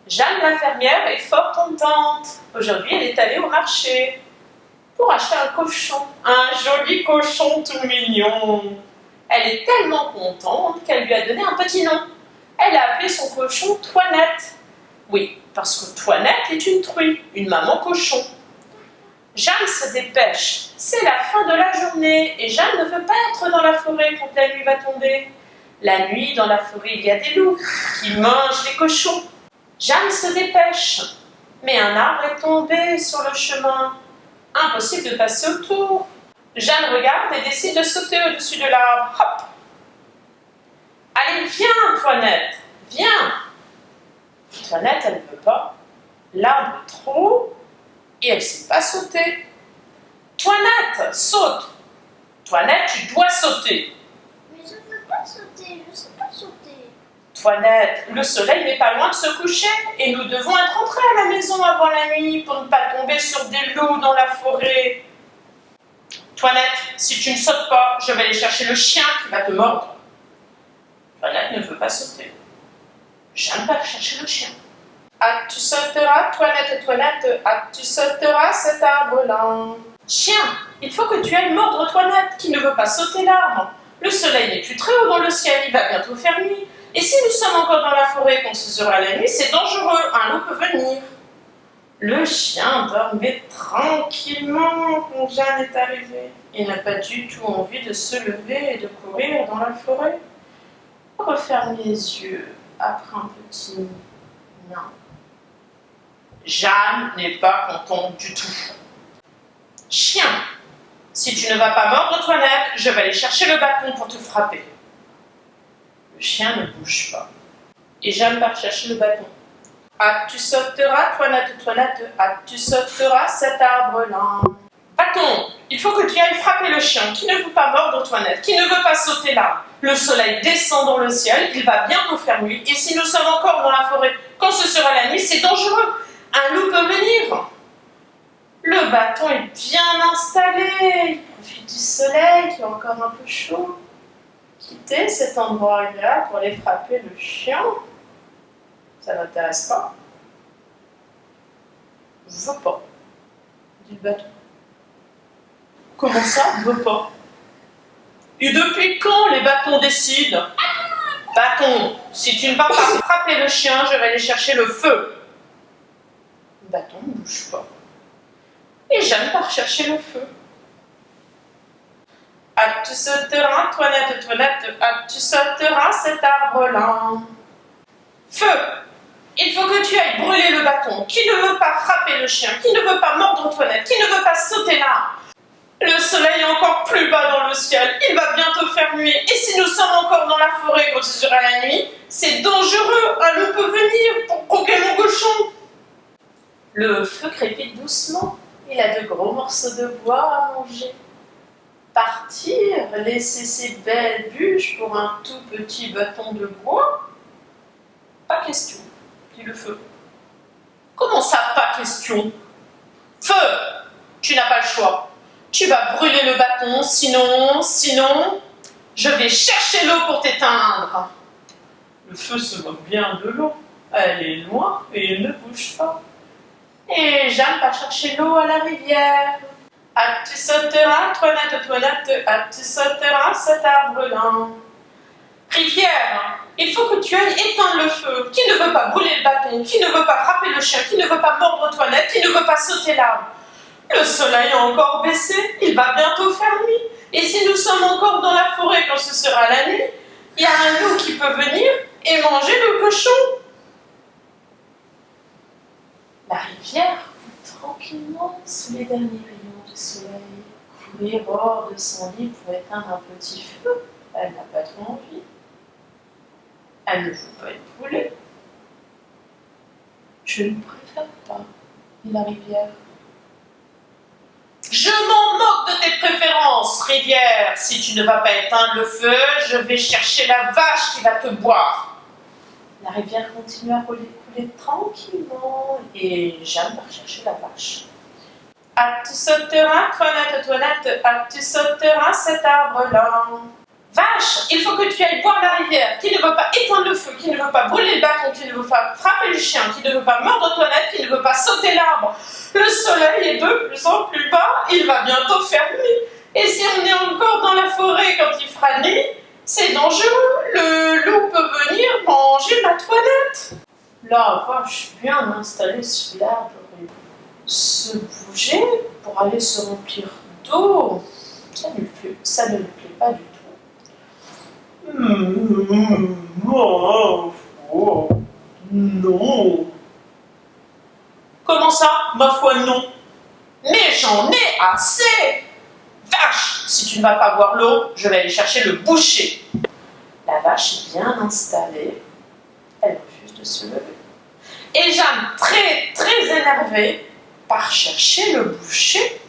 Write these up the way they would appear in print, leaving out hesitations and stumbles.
Jeanne la fermière est fort contente. Aujourd'hui, elle est allée au marché pour acheter un cochon. Un joli cochon tout mignon. Elle est tellement contente qu'elle lui a donné un petit nom. Elle a appelé son cochon Toinette. Oui, parce que Toinette est une truie, une maman cochon. Jeanne se dépêche. C'est la fin de la journée et Jeanne ne veut pas être dans la forêt quand la nuit va tomber. La nuit, dans la forêt, il y a des loups qui mangent les cochons. Jeanne se dépêche, mais un arbre est tombé sur le chemin. Impossible de passer autour. Jeanne regarde et décide de sauter au-dessus de l'arbre. Hop! Allez, viens, Toinette, viens! Toinette, elle ne veut pas. L'arbre est trop haut et elle ne sait pas sauter. Toinette, saute! Toinette, tu dois sauter. Mais je ne peux pas sauter, je ne sais pas sauter. Toinette, le soleil n'est pas loin de se coucher et nous devons être rentrés à la maison avant la nuit pour ne pas tomber sur des loups dans la forêt. Toinette, si tu ne sautes pas, je vais aller chercher le chien qui va te mordre. Toinette ne veut pas sauter. Jeanne va chercher le chien. Ah, tu sauteras, Toinette, Toinette, ah, tu sauteras cet arbre-là. Chien, il faut que tu ailles mordre Toinette qui ne veut pas sauter l'arbre. Le soleil n'est plus très haut dans le ciel, il va bientôt faire nuit. Et si nous sommes encore dans la forêt quand ce sera la nuit, c'est dangereux, un loup peut venir. Le chien dormait tranquillement quand Jeanne est arrivée. Il n'a pas du tout envie de se lever et de courir dans la forêt. Referme les yeux après un petit non. Jeanne n'est pas contente du tout. Chien, si tu ne vas pas mordre Toinette, je vais aller chercher le bâton pour te frapper. Le chien ne bouge pas. Et Jeanne part chercher le bâton. Ah, tu sauteras, Toinette, Toinette, ah, tu sauteras cet arbre-là. Bâton, il faut que tu ailles frapper le chien qui ne veut pas mordre Toinette, qui ne veut pas sauter là. Le soleil descend dans le ciel, il va bientôt faire nuit, et si nous sommes encore dans la forêt, quand ce sera la nuit, c'est dangereux. Un loup peut venir. Le bâton est bien installé, il profite du soleil qui est encore un peu chaud. Quitter cet endroit agréable pour aller frapper le chien, ça n'intéresse pas. Je veux pas, dit le bâton. Comment ça, je veux pas? Et depuis quand les bâtons décident? Bâton, si tu ne vas pas frapper le chien, je vais aller chercher le feu. Le bâton ne bouge pas. Et Jeanne part chercher le feu. Ah, tu sauteras, Toinette, Toinette, ah, tu sauteras cet arbre-là. Feu! Il faut que tu ailles brûler le bâton. Qui ne veut pas frapper le chien? Qui ne veut pas mordre Toinette? Qui ne veut pas sauter là? Le soleil est encore plus bas dans le ciel. Il va bientôt faire nuit. Et si nous sommes encore dans la forêt quand ce sera la nuit, c'est dangereux. Un loup peut venir pour croquer mon cochon. Le feu crépite doucement. Il a de gros morceaux de bois à manger. Partir, laisser ses belles bûches pour un tout petit bâton de bois? Pas question, dit le feu. Comment ça, pas question? Feu, tu n'as pas le choix. Tu vas brûler le bâton, sinon, je vais chercher l'eau pour t'éteindre. Le feu se moque bien de l'eau. Elle est loin et elle ne bouge pas. Et Jeanne va chercher l'eau à la rivière. Ah, tu sauteras, Toinette, Toinette, ah, tu sauteras cet arbre-là. Rivière, il faut que tu ailles éteindre le feu. Qui ne veut pas brûler le bâton? Qui ne veut pas frapper le chien? Qui ne veut pas mordre Toinette? Qui ne veut pas sauter l'arbre? Le soleil a encore baissé, il va bientôt faire nuit. Et si nous sommes encore dans la forêt quand ce sera la nuit, il y a un loup qui peut venir et manger le cochon. La rivière coule tranquillement sous les derniers rayons du soleil. Courir hors de son lit pour éteindre un petit feu, elle n'a pas trop envie. Elle ne veut pas être brûlée. Je ne préfère pas, dit la rivière. Je m'en moque de tes préférences, rivière. Si tu ne vas pas éteindre le feu, je vais chercher la vache qui va te boire. La rivière continue à couler tranquillement et Jeanne va chercher la vache. Ah, tu sauteras, Toinette, Toinette, ah, tu sauteras cet arbre-là. Vache, il faut que tu ailles boire la rivière, qui ne veut pas éteindre le feu, qui ne veut pas brûler le bâton, qui ne veut pas frapper le chien, qui ne veut pas mordre Antoinette, qui ne veut pas sauter l'arbre. Le soleil est de plus en plus bas, il va bientôt faire nuit. Et si on est encore dans la forêt quand il fera nuit, c'est dangereux, le loup peut venir manger ma toilette. La vache vient d'installer sur l'arbre et se bouger pour aller se remplir d'eau. Ça ne lui plaît pas du tout. Non. Comment ça, ma foi, non? Mais j'en ai assez. Vache, si tu ne vas pas boire l'eau, je vais aller chercher le boucher. La vache est bien installée. Elle refuse de se lever. Et Jeanne, très énervée, part chercher le boucher.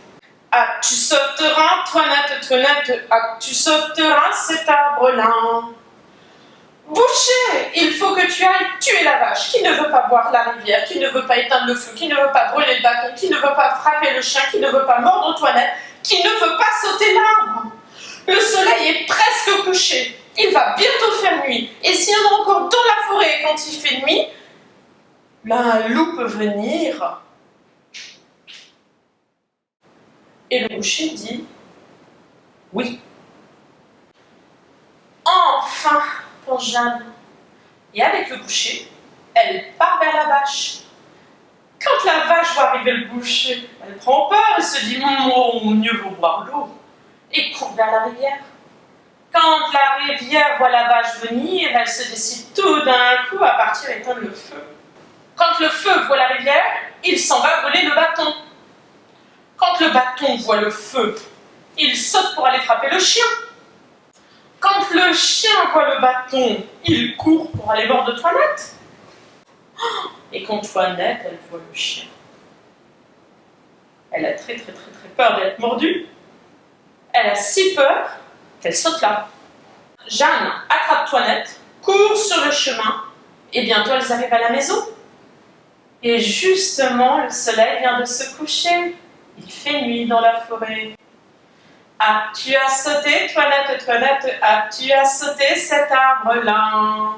Ah, tu sauteras, Toinette, ah, tu sauteras cet arbre-là. Boucher, il faut que tu ailles tuer la vache qui ne veut pas boire la rivière, qui ne veut pas éteindre le feu, qui ne veut pas brûler le bâton, qui ne veut pas frapper le chien, qui ne veut pas mordre Antoinette, qui ne veut pas sauter l'arbre. Le soleil est presque couché, il va bientôt faire nuit, et s'il y en a encore dans la forêt quand il fait nuit, là, un loup peut venir. Et le boucher dit oui. Enfin, pense Jeanne. Et avec le boucher, elle part vers la vache. Quand la vache voit arriver le boucher, elle prend peur et se dit mieux vaut boire l'eau. Et court vers la rivière. Quand la rivière voit la vache venir, elle se décide tout d'un coup à partir éteindre le feu. Quand le feu voit la rivière, il s'en va brûler le bâton. Quand le bâton voit le feu, il saute pour aller frapper le chien. Quand le chien voit le bâton, il court pour aller mordre Toinette. Et quand Toinette, elle voit le chien, elle a très peur d'être mordue. Elle a si peur qu'elle saute là. Jeanne attrape Toinette, court sur le chemin, et bientôt elles arrivent à la maison. Et justement, le soleil vient de se coucher. Il fait nuit dans la forêt. Ah, tu as sauté, Toinette, ah, tu as sauté cet arbre-là.